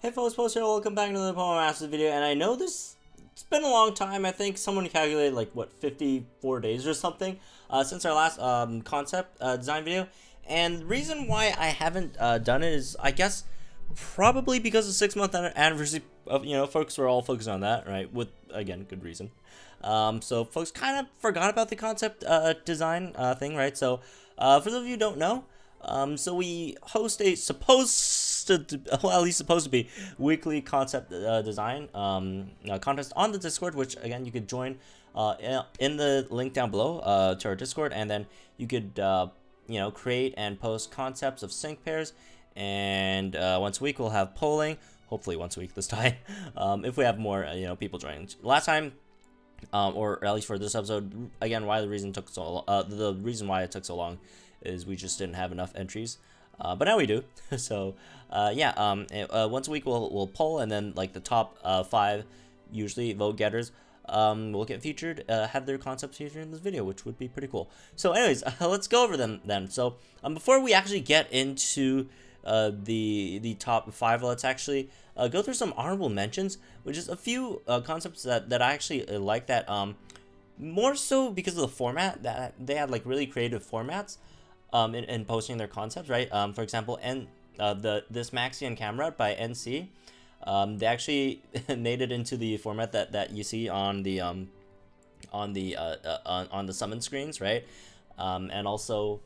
Hey folks, Post here, welcome back to another Pokemon Masters video, and I know it's been a long time. I think someone calculated like, what, 54 days or something, since our last concept design video, and the reason why I haven't done it is, I guess, probably because of 6-month anniversary of, folks were all focused on that, right, with, again, good reason. So folks kind of forgot about the concept design thing, right, so for those of you who don't know, so we host a at least supposed to be weekly concept design contest on the Discord, which again you could join in the link down below to our Discord, and then you could create and post concepts of sync pairs, and once a week we'll have polling, hopefully once a week this time, if we have more people joining. Last time, or at least for this episode, again, the reason why it took so long is we just didn't have enough entries, but now we do. So once a week we'll poll, and then like the top 5 usually vote getters will get featured, have their concepts featured in this video, which would be pretty cool. So anyways, let's go over them then. So before we actually get into the top 5, let's actually go through some honorable mentions, which is a few concepts that I actually like, that more so because of the format, that they had like really creative formats in posting their concepts, right? For example, this Maxian camera by NC, they actually made it into the format that you see on the summon screens, right? And also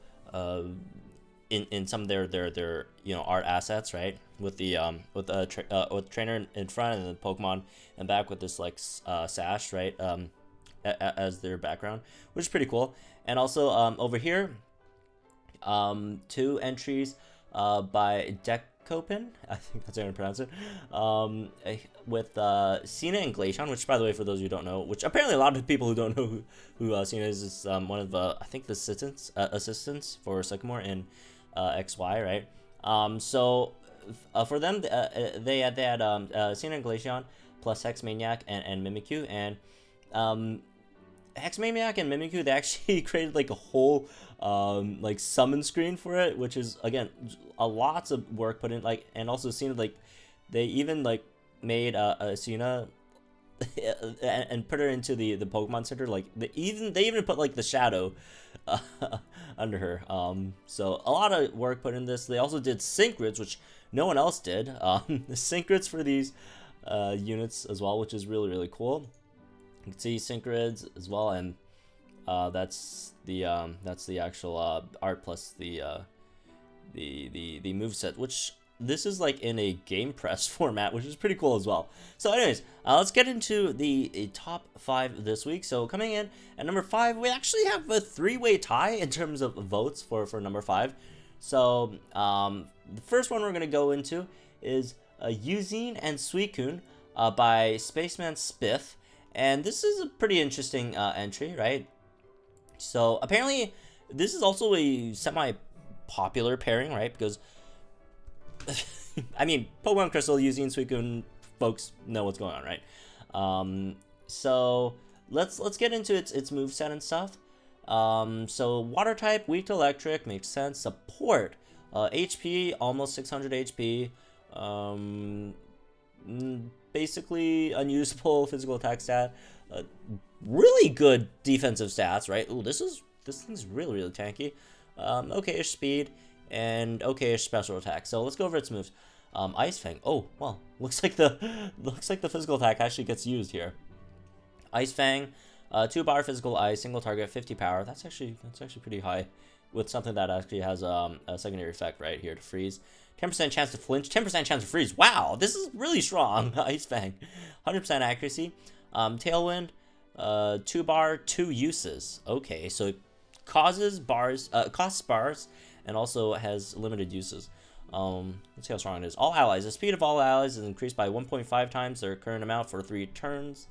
in some of their art assets, right? With the with trainer in front and the Pokemon in back with this like sash, right? As their background, which is pretty cool. And also over here, 2 entries by Decopin, I think that's how you pronounce it, with Cena and Glaceon, which, by the way, for those of you who don't know, which apparently a lot of people who don't know who Cena is one of I think the assistants for Sycamore in XY, right? So for them, they had Cena and Glaceon plus Hex Maniac and Mimikyu, and Hex Maniac and Mimikyu, they actually created like a whole like summon screen for it, which is again a lots of work put in, like, and also Cena, like they even like made Cena and put her into the Pokemon Center, like they even put like the shadow under her. So a lot of work put in this. They also did sync grids, which no one else did. The sync grids for these units as well, which is really cool. You can see sync grids as well, and that's the actual art plus the moveset, which this is like in a game press format, which is pretty cool as well. So anyways, let's get into the top 5 this week. So coming in at number 5, we actually have a 3-way tie in terms of votes for number 5. So the first one we're going to go into is Eugene and Suicune by Spaceman Spiff. And this is a pretty interesting entry, right? So apparently this is also a semi-popular pairing, right? Because I mean, Pokemon Crystal, using Suicune, folks know what's going on, right? So let's get into its moveset and stuff. So water type, weak to electric, makes sense. Support, HP almost 600 HP. Basically unusable physical attack stat, really good defensive stats, right? Ooh, this thing's really tanky. Okay-ish speed and okay-ish special attack. So let's go over its moves. Ice Fang. Oh well, looks like the physical attack actually gets used here. Ice Fang, 2-bar physical ice, single target, 50 power. That's actually pretty high with something that actually has a secondary effect right here to freeze. 10% chance to flinch, 10% chance to freeze. Wow, this is really strong. Ice Fang. 100% accuracy. Tailwind, 2-bar, 2 uses. Okay, so it costs bars, and also has limited uses. Let's see how strong it is. All allies. The speed of all allies is increased by 1.5 times their current amount for 3 turns.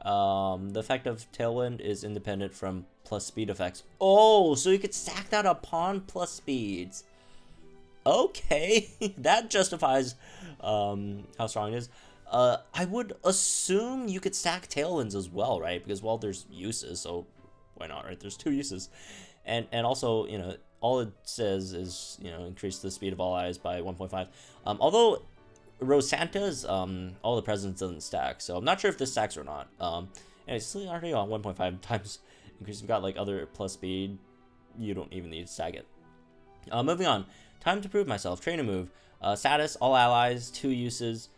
The effect of Tailwind is independent from plus speed effects. Oh, so you could stack that upon plus speeds. Okay, that justifies how strong it is. I would assume you could stack Tailwinds as well, right? Because, well, there's uses, so why not, right? There's 2 uses. And also, all it says is, increase the speed of all eyes by 1.5. Although Rosanta's all the presents doesn't stack, so I'm not sure if this stacks or not. And it's still already on 1.5 times because you've got like other plus speed. You don't even need to stack it. Moving on. Time to prove myself. Train a move. Status, all allies, 2 uses.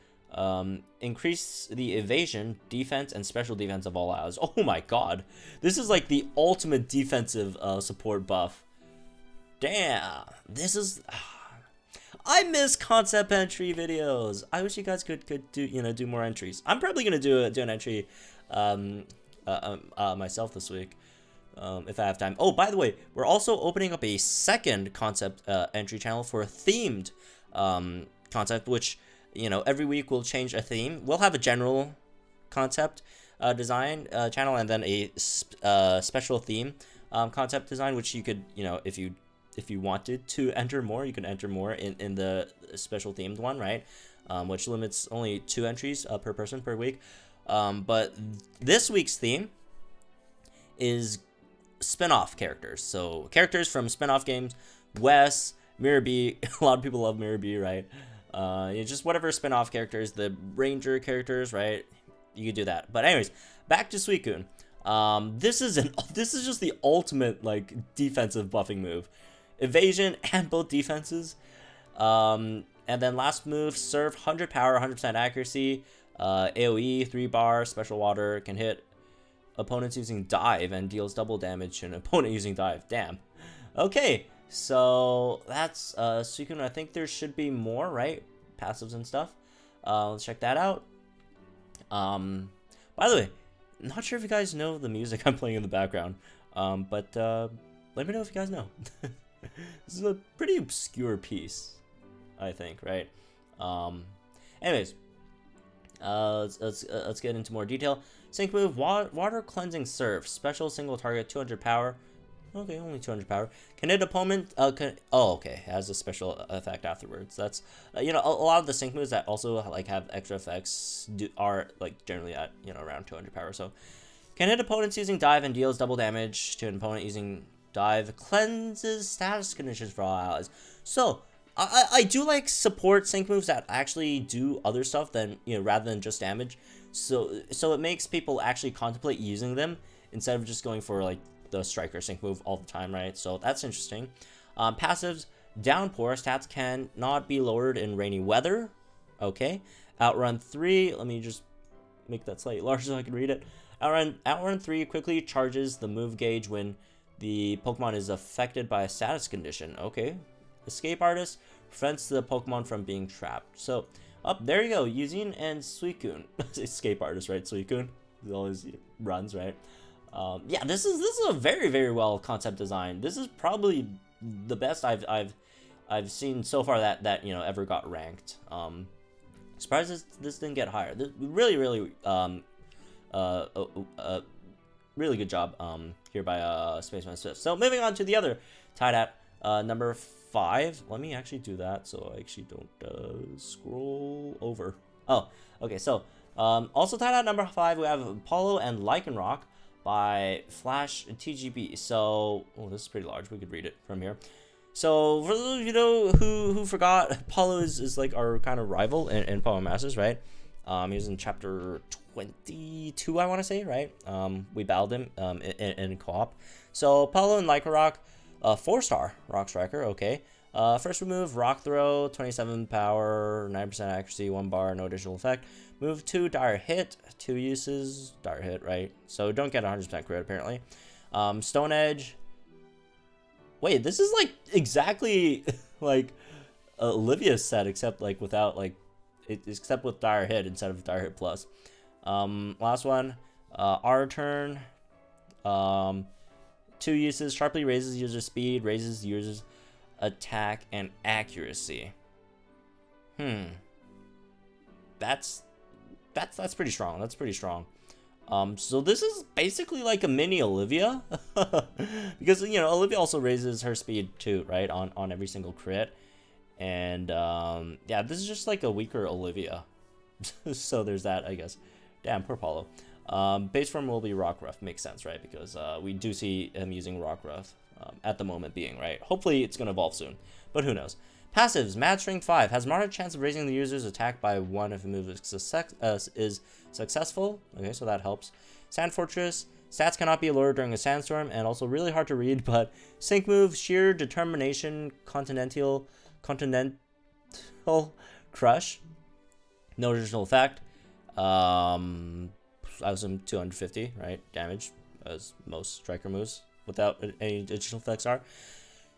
Increase the evasion, defense, and special defense of all allies. Oh my god. This is like the ultimate defensive support buff. Damn. This is... I miss concept entry videos. I wish you guys could do do more entries. I'm probably gonna do an entry myself this week. If I have time. Oh, by the way, we're also opening up a second concept entry channel for a themed concept, which, every week we'll change a theme. We'll have a general concept design channel, and then a special theme concept design, which you could, if you wanted to enter more, you can enter more in the special themed one, right? Which limits only 2 entries per person per week. But this week's theme is spin-off characters. So characters from spin-off games, Wes, Mirror B. A lot of people love Mirror B, right? Just whatever spin-off characters, the Ranger characters, right? You could do that. But anyways, back to Suicune. This is just the ultimate like defensive buffing move. Evasion and both defenses. And then last move, serve 100 power, 100% accuracy, AoE, 3 bar, special water, can hit opponents using dive and deals double damage to an opponent using dive. Damn. Okay, so that's Suicune. I think there should be more, right? Passives and stuff. Let's check that out. By the way, not sure if you guys know the music I'm playing in the background, but let me know if you guys know. This is a pretty obscure piece, I think, right? Anyways, let's get into more detail. Sync move, water cleansing surf, special single target, 200 power. Okay, only 200 power. Can hit opponent. Okay, has a special effect afterwards. That's a lot of the sync moves that also like have extra effects are like generally at around 200 power. So can hit opponents using dive and deals double damage to an opponent using dive. Cleanses status conditions for all allies. So I do like support sync moves that actually do other stuff than rather than just damage. So it makes people actually contemplate using them instead of just going for like the striker sync move all the time, right? So that's interesting. Passives, downpour, stats can not be lowered in rainy weather. Okay. Outrun 3, let me just make that slightly larger so I can read it. Outrun 3 quickly charges the move gauge when the Pokemon is affected by a status condition. Okay. Escape Artist prevents the Pokemon from being trapped. So, there you go. Yuzin and Suicune. Escape Artist, right? Suicune. He always runs, right? Yeah, this is a very, very well concept design. This is probably the best I've seen so far that ever got ranked. Surprised this didn't get higher. This really really good job here by Spaceman Swift. So moving on to the other tied at number 5. Let me actually do that so I actually don't scroll over. Oh, okay. So also tied at number 5, we have Apollo and Lycanroc by Flash TGB. So, this is pretty large. We could read it from here. So, for those of you who forgot, Apollo is like our kind of rival in Power Masters, right? He was in chapter 22, I want to say, right? We battled him in co-op. So, Apollo and Lycanroc, 4-star Rock Striker, okay. First remove, Rock Throw, 27 power, 9% accuracy, 1 bar, no additional effect. Move 2, Dire Hit, 2 uses, Dire Hit, right? So don't get 100% crit apparently. Stone Edge. Wait, this is like exactly like Olivia's set, except like without like except with Dire Hit instead of Dire Hit plus. Last one, our turn. 2 uses, sharply raises user speed, raises user's attack and accuracy. That's pretty strong. That's pretty strong. So this is basically like a mini Olivia, because Olivia also raises her speed too, right, on every single crit, and yeah, this is just like a weaker Olivia. So there's that, I guess. Damn, poor Paulo. Base form will be Rockruff. Makes sense, right? Because we do see him using Rockruff at the moment being, right? Hopefully it's going to evolve soon, but who knows. Passives, Mad Strength 5. Has moderate chance of raising the user's attack by 1 if a move is successful. Okay, so that helps. Sand Fortress. Stats cannot be lowered during a sandstorm, and also really hard to read, but Sync Move, Sheer Determination, Continental Crush. No additional effect. I assume 250, right? Damage, as most striker moves without any additional effects are.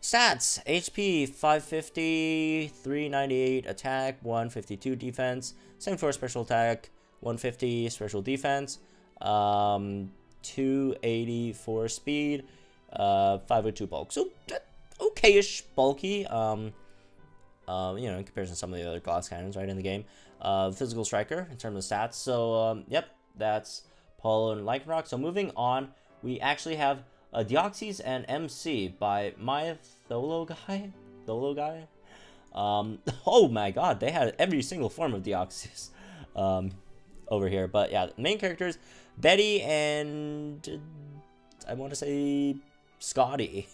Stats, HP 550, 398 attack, 152 defense, 74 special attack, 150 special defense, 284 speed, 502 bulk. So okay-ish bulky. You know, in comparison to some of the other glass cannons right in the game. Physical striker in terms of stats. So yep, that's Polo and Lycanroc. So moving on, we actually have Deoxys and MC by my Tholo guy. Oh my god, they had every single form of Deoxys over here. But yeah, the main characters, Betty and I want to say Scotty.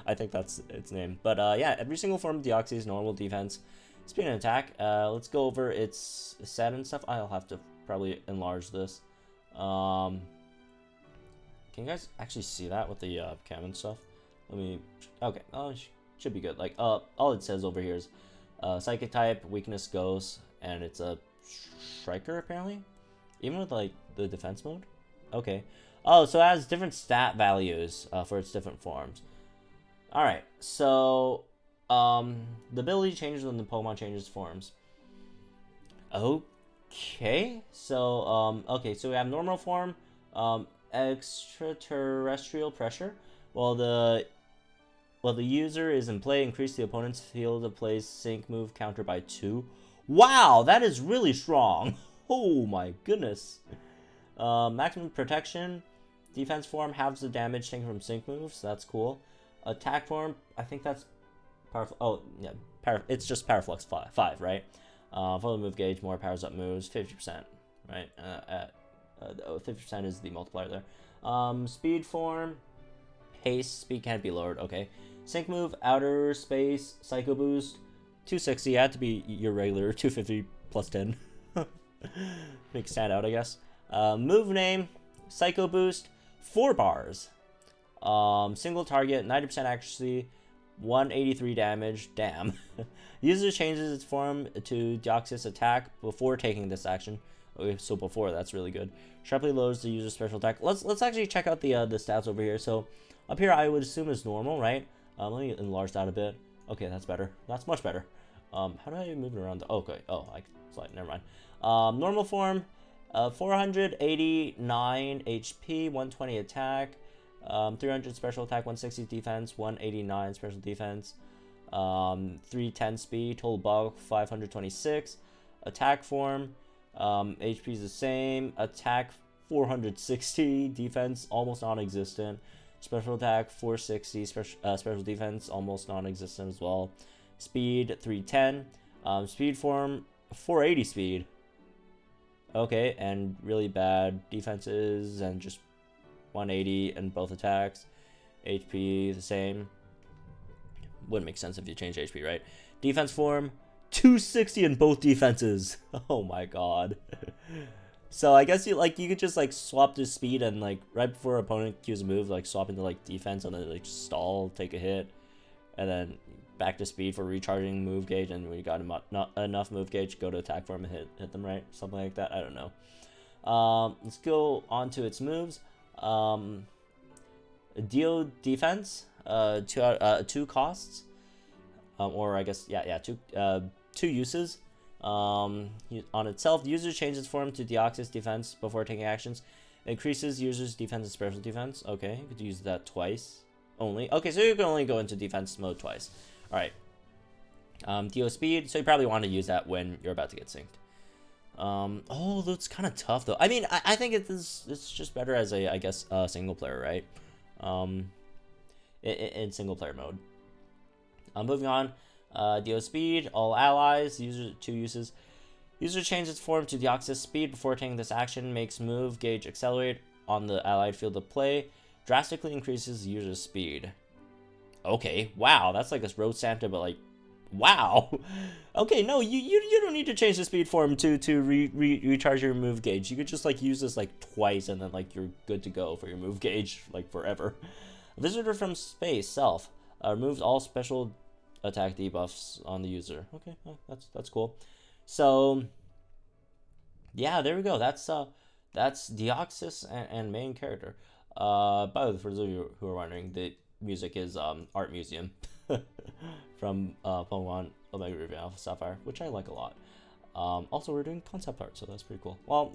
I think that's its name. But yeah, every single form of Deoxys, normal defense, speed and attack. Let's go over its set and stuff. I'll have to probably enlarge this. Can you guys actually see that with the cam and stuff? Let me. Okay. Oh, should be good. Like, all it says over here is psychic type, weakness ghost, and it's a striker apparently. Even with like the defense mode. Okay. Oh, so it has different stat values for its different forms. All right. So, the ability changes when the Pokemon changes forms. Okay. So, okay. So we have normal form. Extraterrestrial pressure. While the user is in play, increase the opponent's field of play's sync move counter by 2. Wow, that is really strong. Oh my goodness. Maximum protection. Defense form halves the damage taken from sync moves. So that's cool. Attack form, I think that's powerful. Oh yeah, it's just Powerflux 5, right? For the move gauge, more powers up moves, 50%, right? 50% is the multiplier there. Speed form, haste, speed can't be lowered. Okay. Sync move, outer space, psycho boost, 260. Had to be your regular 250 plus 10. Make it stand out, I guess. Move name, psycho boost, 4 bars. Single target, 90% accuracy, 183 damage. Damn. User changes its form to Deoxys attack before taking this action. Okay, so before, that's really good. Sharply lowers the user's special attack. Let's actually check out the stats over here. So up here, I would assume is normal, right? Let me enlarge that a bit. Okay, that's better. That's much better. How do I move it around? Okay. Oh, I slide. Never mind. Normal form, 489 HP, 120 attack, 300 special attack, 160 defense, 189 special defense, 310 speed, total bulk 526. Attack form, HP is the same. Attack 460, defense almost non-existent. Special attack 460, special defense almost non-existent as well. Speed 310. Speed form 480 speed. Okay, and really bad defenses and just 180 in both attacks. HP the same. Wouldn't make sense if you change HP, right? Defense form 260 in both defenses. Oh my god. So I guess you could just like swap to speed and like right before opponent cues a move, like swap into like defense and then like stall, take a hit, and then back to speed for recharging move gauge, and when you got not enough move gauge, go to attack form and hit them, right? Something like that. I don't know. Let's go on to its moves. Deal defense, 2 costs, or I guess two uses. On itself, the user changes form to Deoxys defense before taking actions. Increases user's defense and special defense. Okay, you could use that twice only. Okay, so you can only go into defense mode twice. All right. Deal speed. So you probably want to use that when you're about to get synced. Oh, that's kind of tough though. I mean, I think it's just better as a, I guess, single player, right? In single player mode. Moving on. Deal speed, all allies, user 2 uses. User changes form to Deoxys speed before taking this action, makes move gauge accelerate on the allied field of play, drastically increases user's speed. Okay, wow, that's like a Road Santa, but like Wow. Okay, no, you don't need to change the speed form to recharge your move gauge. You could just like use this like twice and then like you're good to go for your move gauge like forever. Visitor from space self removes all special attack debuffs on the user. Okay, well, that's cool. So yeah, there we go. That's Deoxys and main character. By the way, for those of you who are wondering, the music is Art Museum from Pokemon Omega Ruby Alpha Sapphire, which I like a lot. Also, we're doing concept art, so that's pretty cool. Well,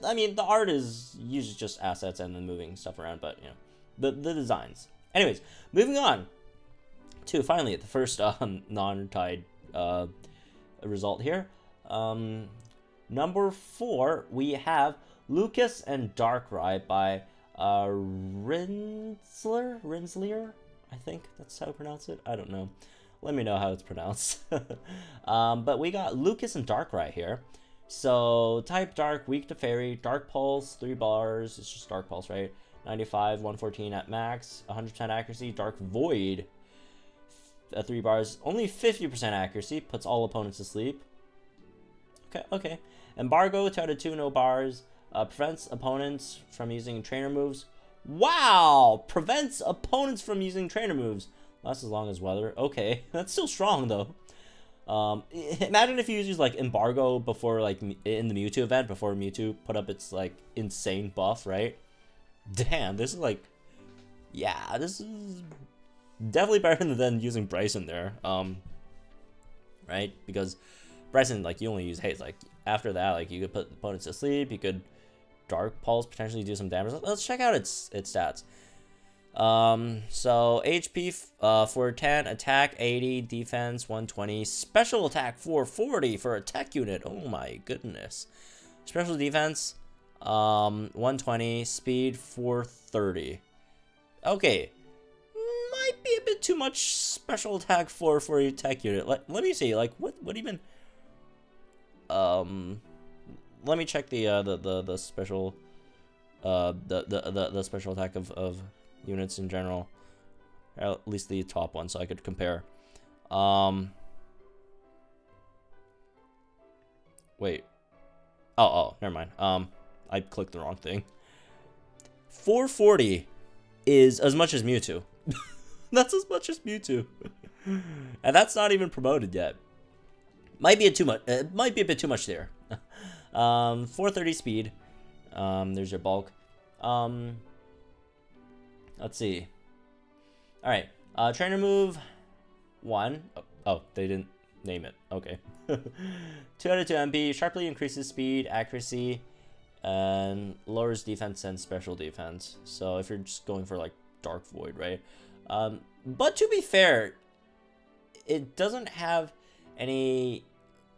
I mean, the art is usually just assets and then moving stuff around, but you know, the designs. Anyways, moving on to finally the first non-tied result here. Number 4, we have Lucas and Darkrai by Rinslier, I think that's how to pronounce it. I don't know. Let me know how it's pronounced. But we got Lucas and Darkrai here. So type Dark, weak to Fairy, Dark Pulse, 3 bars. It's just Dark Pulse, right? 95, 114 at max, 100% accuracy. Dark Void, 3 bars, only 50% accuracy, puts all opponents to sleep. Okay. Embargo, 2 out of 2, no bars. Prevents opponents from using trainer moves. Wow! Prevents opponents from using trainer moves. Lasts as long as weather. Okay, that's still strong though. Imagine if you use like Embargo before, like in the Mewtwo event, before Mewtwo put up its like insane buff, right? Damn, this is like, yeah, this is definitely better than using Bryson there. Right? Because Bryson, like, you only use haste. Like after that, like you could put opponents to sleep. You could Dark Pulse, potentially do some damage. Let's check out its stats. So HP 410, attack 80, defense 120, special attack 440 for a tech unit. Oh my goodness. Special defense 120, speed 430. Okay, might be a bit too much special attack for a tech unit. Let me see, like what even let me check the special the special attack of units in general, at least the top one, so I could compare. Wait. Oh, never mind. I clicked the wrong thing. 440 is as much as Mewtwo. That's as much as Mewtwo, and that's not even promoted yet. Might be too much. It might be a bit too much there. 430 speed. There's your bulk. Let's see. All right. Trainer move 1. Oh, they didn't name it. Okay. 2 out of 2 MP. Sharply increases speed, accuracy, and lowers defense and special defense. So if you're just going for like Dark Void, right? But to be fair, it doesn't have any,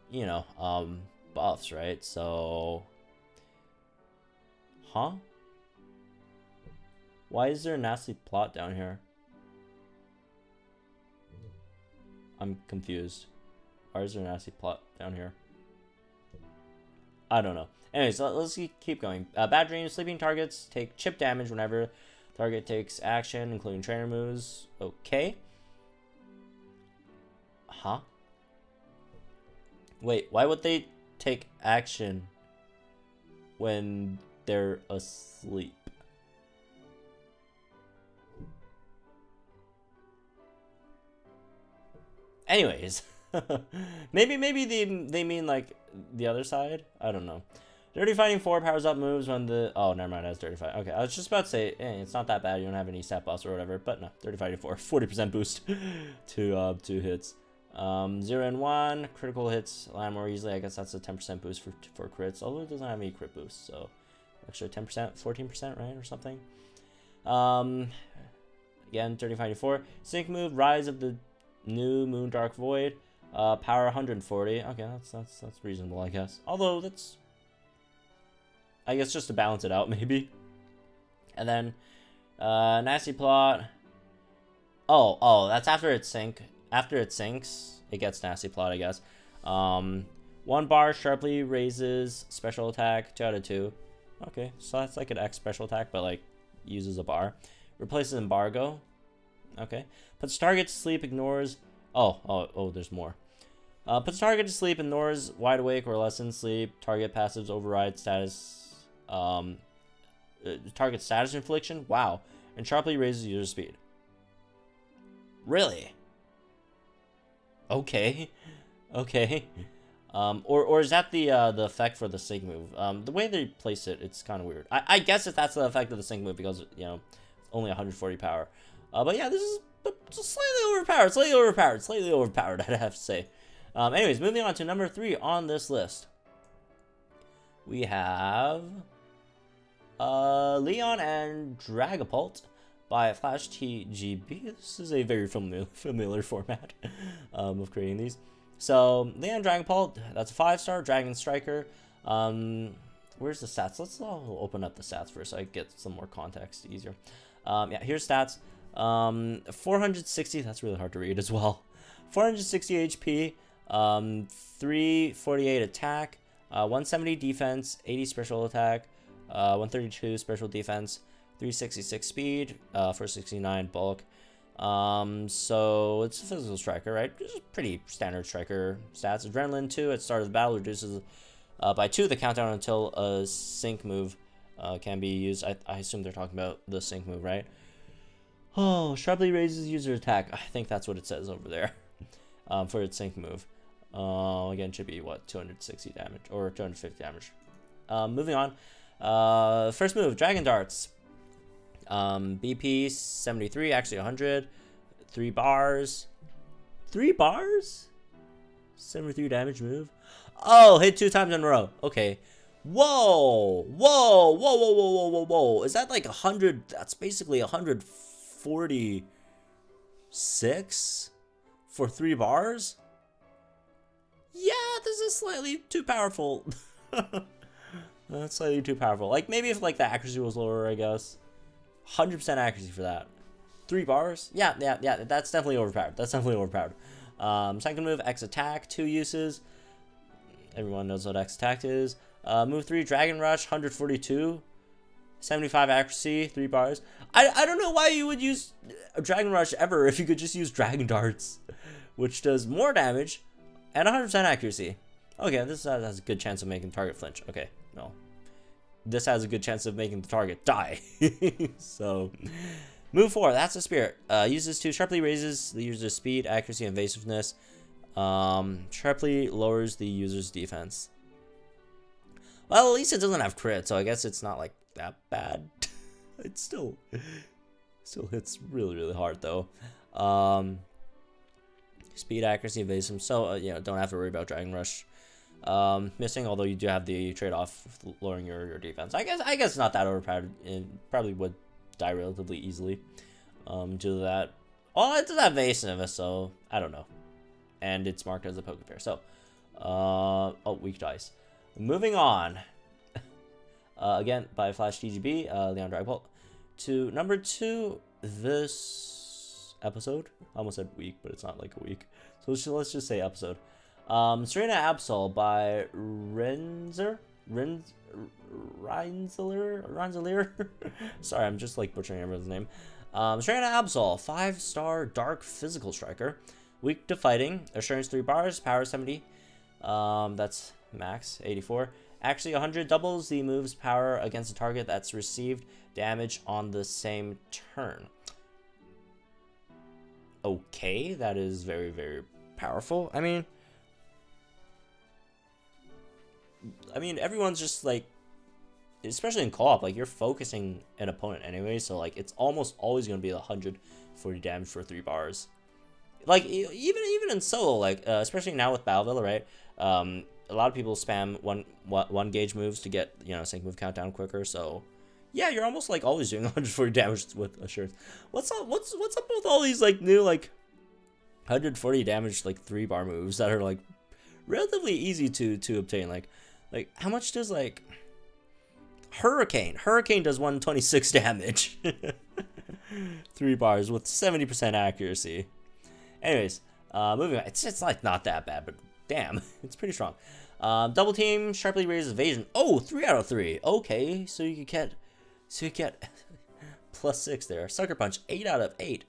you know, buffs, right? So, huh? Why is there a nasty plot down here? I'm confused. Why is there a nasty plot down here? I don't know. Anyways, let's keep going. Bad dreams. Sleeping targets take chip damage whenever target takes action, including trainer moves. Okay. Huh? Wait, why would they take action when they're asleep? Anyways, maybe they mean like the other side. I don't know. Dirty Fighting 4 powers up moves when the... Oh, never mind, it has Dirty Fighting. Okay, I was just about to say, it's not that bad. You don't have any stat buffs or whatever. But no, Dirty Fighting 4, 40% boost to 2 hits. 0 and 1, critical hits land more easily. I guess that's a 10% boost for crits, although it doesn't have any crit boosts. So, extra 10%, 14%, right? Or something. Again, Dirty Fighting 4. Sync move, Rise of the New Moon Dark Void. Power 140. Okay, that's reasonable, I guess. Although, that's... I guess just to balance it out, maybe. And then, Nasty Plot. Oh, that's after it sync. After it sinks, it gets Nasty Plot, I guess. 1 bar sharply raises special attack, 2 out of 2. Okay, so that's like an X special attack, but like uses a bar. Replaces Embargo. Okay. Puts target to sleep, ignores Oh, there's more. Puts target to sleep, ignores wide awake or less in sleep. Target passives override status. Target status infliction. Wow. And sharply raises user speed. Really? Okay. Okay. Or is that the effect for the sync move? The way they place it, it's kind of weird. I guess if that's the effect of the sync move because, you know, it's only 140 power. But yeah, this is slightly overpowered, I'd have to say. Anyways, moving on to number 3 on this list. We have Leon and Dragapult by Flash TGB. This is a very familiar format of creating these. So, Leon Dragapult, that's a 5-star Dragon Striker. Where's the stats? Let's open up the stats first so I get some more context easier. Yeah, here's stats. 460, that's really hard to read as well. 460 HP, 348 attack, 170 defense, 80 special attack, 132 special defense, 366 speed, 469 bulk. So it's a physical striker, right? Just pretty standard striker stats. Adrenaline 2 at the start of the battle reduces by 2 the countdown until a sync move can be used. I assume they're talking about the sync move, right? Oh, sharply raises user attack. I think that's what it says over there for its sync move. Again, should be what, 260 damage or 250 damage. Moving on. First move, Dragon Darts. BP 73, actually 100. 3 bars. 3 bars? 73 damage move. Oh, hit 2 times in a row. Okay. Whoa. Whoa. Whoa, whoa, whoa, whoa, whoa, whoa. Is that like 100? That's basically 146 for 3 bars? Yeah, this is slightly too powerful. That's slightly too powerful. Like, maybe if, like, the accuracy was lower, I guess. 100% accuracy for that. 3 bars? Yeah, that's definitely overpowered. Second move, X attack, 2 uses. Everyone knows what X attack is. Move 3, Dragon Rush, 142. 75 accuracy, 3 bars. I don't know why you would use a Dragon Rush ever if you could just use Dragon Darts, which does more damage and 100% accuracy. Okay, this has a good chance of making target flinch. Okay, no. This has a good chance of making the target die. So, move 4, that's a spirit. Uses to sharply raises the user's speed, accuracy, and evasiveness. Sharply lowers the user's defense. Well, at least it doesn't have crit, so I guess it's not like that bad. It still hits really, really hard though. Speed, accuracy, evasiveness. So you know, don't have to worry about Dragon Rush missing, although you do have the trade-off of lowering your defense. I guess it's not that overpowered. It probably would die relatively easily due to that. Well, it does have evasiveness, so I don't know. And it's marked as a Pokepair. So, oh, weak dice. Moving on. Again, by Flash TGB, Leon Dragapult. To number 2 this episode. I almost said week, but it's not like a week. So let's just say episode. Serena Absol by Rensselaer. Sorry, I'm just like butchering everyone's name. Serena Absol, 5-star dark physical striker. Weak to fighting. Assurance 3 bars. Power 70. That's max 84. Actually 100 doubles the move's power against a target that's received damage on the same turn. Okay, that is very, very powerful. I mean, everyone's just like, especially in co-op, like you're focusing an opponent anyway, so like it's almost always going to be 140 damage for 3 bars. Like even in solo, like especially now with Battle Villa, right? A lot of people spam one gauge moves to get, you know, sync move countdown quicker. So yeah, you're almost like always doing 140 damage with assurance. What's up with all these like new like 140 damage like 3 bar moves that are like relatively easy to obtain? Like how much does like Hurricane does 126 damage. 3 bars with 70% accuracy. Anyways, moving on. It's like not that bad, but damn, it's pretty strong. Double team, sharply raises evasion. Oh, 3 out of 3. Okay, so you get +6 there. Sucker punch, 8 out of 8.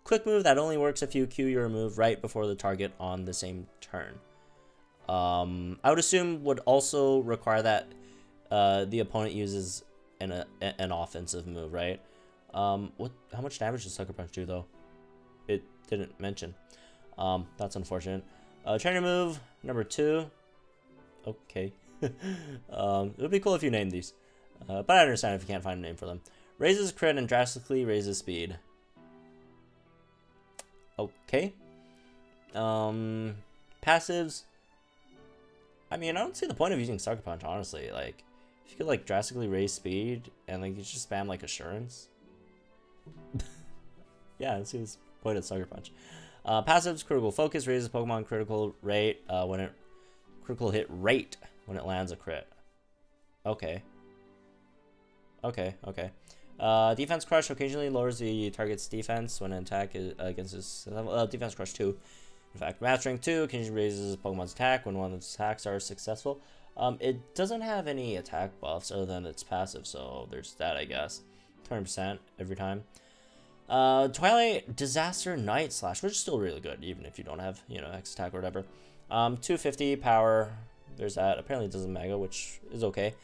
Quick move that only works if you Q your move right before the target on the same turn. I would assume would also require that the opponent uses an offensive move, right? How much damage does Sucker Punch do though? It didn't mention. That's unfortunate. Trainer move number 2. Okay. It would be cool if you named these, but I understand if you can't find a name for them. Raises crit and drastically raises speed. Okay. Passives. I mean, I don't see the point of using Sucker Punch, honestly. Like, if you could like drastically raise speed and like you just spam like Assurance. Yeah, I don't see the point of Sucker Punch. Passives: critical focus raises Pokemon critical rate critical hit rate when it lands a crit. Okay. Defense Crush occasionally lowers the target's defense when an attack is against his Defense Crush 2. In fact, Mastering 2 occasionally raises Pokemon's attack when one of its attacks are successful. It doesn't have any attack buffs other than its passive, so there's that, I guess. 20% every time. Twilight Disaster Night Slash, which is still really good, even if you don't have, X attack or whatever. 250 power. There's that. Apparently it doesn't mega, which is okay.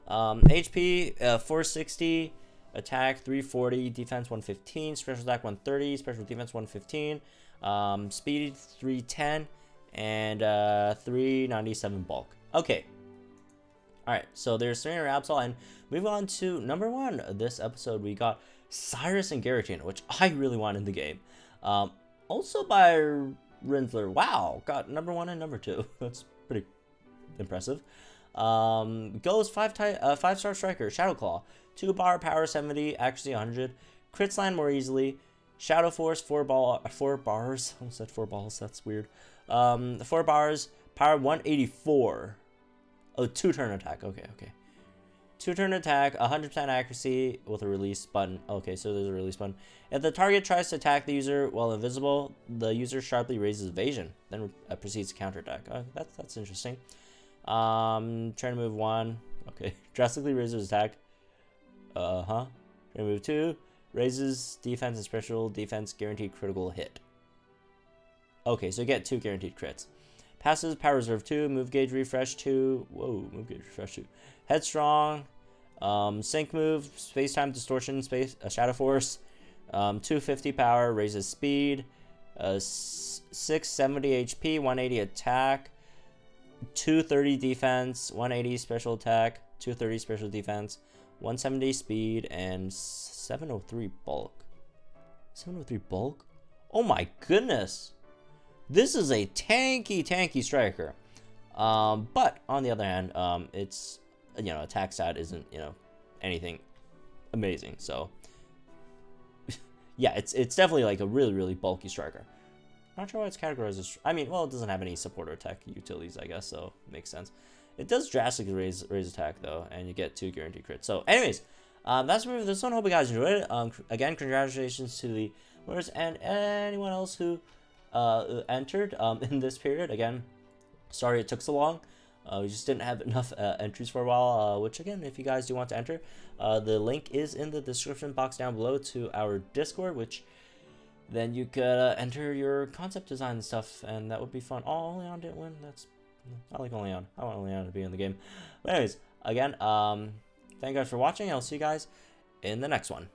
HP 460, attack 340, defense 115, special attack 130, special defense 115, speed 310, and 397 bulk. Okay. Alright, so there's Serena Absol, and move on to number 1 of this episode. We got Cyrus and Giratina, which I really want in the game. Also by Rinsler. Wow, got number 1 and number 2. That's pretty impressive. Goes 5-star striker, Shadow Claw, 2 bar, power 70, accuracy 100, crits land more easily, Shadow Force 4 bars. I almost said 4 balls. That's weird. 4 bars, power 184. Oh, 2-turn attack. Okay. 2-turn attack, 100% accuracy with a release button. Okay, so there's a release button. If the target tries to attack the user while invisible, the user sharply raises evasion, then proceeds to counterattack. That's interesting. Trainer move 1. Okay, drastically raises attack. Trainer move 2. Raises defense and special defense guaranteed critical hit. Okay, so you get 2 guaranteed crits. Passes, Power Reserve 2, Move Gauge Refresh 2. Whoa, Move Gauge Refresh 2. Headstrong, Sync Move, Space Time Distortion, Shadow Force, 250 power, raises speed, 670 HP, 180 attack, 230 defense, 180 special attack, 230 special defense, 170 speed, and 703 bulk. 703 bulk? Oh my goodness! This is a tanky striker. But on the other hand, it's attack stat isn't anything amazing. So yeah, it's definitely like a really bulky striker. Not sure why it's categorized as. I mean, well, it doesn't have any support or attack utilities, I guess, so it makes sense. It does drastically raise attack though, and you get 2 guaranteed crits. So, anyways, that's it for this one. Hope you guys enjoyed it. Again, congratulations to the winners and anyone else who entered in this period. Again, sorry it took so long. We just didn't have enough entries for a while, which again, if you guys do want to enter, the link is in the description box down below to our Discord, which then you could enter your concept design and stuff, and that would be fun. Oh, Oleon didn't win. I like Oleon. I want Oleon to be in the game. But anyways, again, thank you guys for watching. I'll see you guys in the next one.